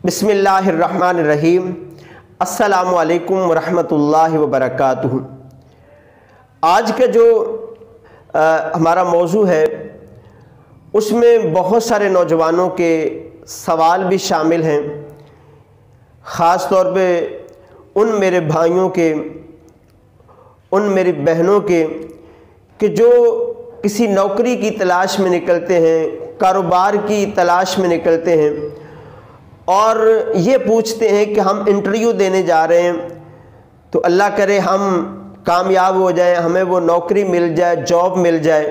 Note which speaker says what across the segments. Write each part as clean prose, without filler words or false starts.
Speaker 1: बिस्मिल्लाहिर्रहमानिर्रहीम। अस्सलामु अलैकुम वरहमतुल्लाहि वबरकातुहू। आज का जो हमारा मौजू है उसमें बहुत सारे नौजवानों के सवाल भी शामिल हैं, ख़ास तौर पे उन मेरे भाइयों के, उन मेरी बहनों के कि जो किसी नौकरी की तलाश में निकलते हैं, कारोबार की तलाश में निकलते हैं और ये पूछते हैं कि हम इंटरव्यू देने जा रहे हैं तो अल्लाह करे हम कामयाब हो जाएं, हमें वो नौकरी मिल जाए, जॉब मिल जाए।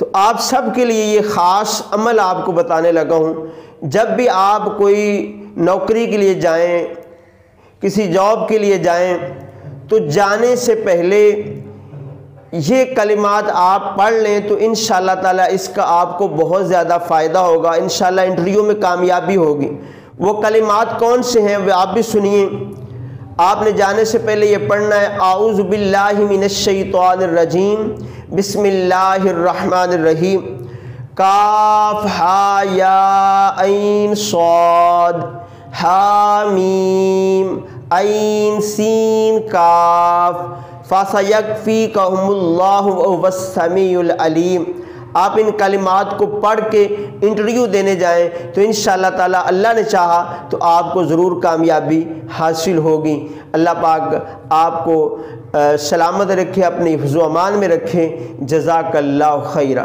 Speaker 1: तो आप सब के लिए ये ख़ास अमल आपको बताने लगा हूँ। जब भी आप कोई नौकरी के लिए जाएं, किसी जॉब के लिए जाएं, तो जाने से पहले ये कलिमात आप पढ़ लें तो इंशाअल्लाह ताला इसका आपको बहुत ज़्यादा फ़ायदा होगा। इंशाअल्लाह इंटरव्यू में कामयाबी होगी। वो कलिमात कौन से हैं वो आप भी सुनिए। आपने जाने से पहले ये पढ़ना है, आऊज़ु बिल्लाहि मिनश्शैतानिर रजीम, बिस्मिल्लाहिर्रहमानिर्रहीम, काफ हा या ऐन सॉद हा मीम ऐन सीन काफ फ़सयकफ़ीकहुमुल्लाहु वहुवस्समीउल अलीम। आप इन कलिमात को पढ़ के इंटरव्यू देने जाएं तो इंशाअल्लाह ताला अल्लाह ने चाहा तो आपको ज़रूर कामयाबी हासिल होगी। अल्लाह पाक आपको सलामत रखे, अपने हिफ्ज़ व अमान में रखे। जज़ाकल्लाहु खैरा।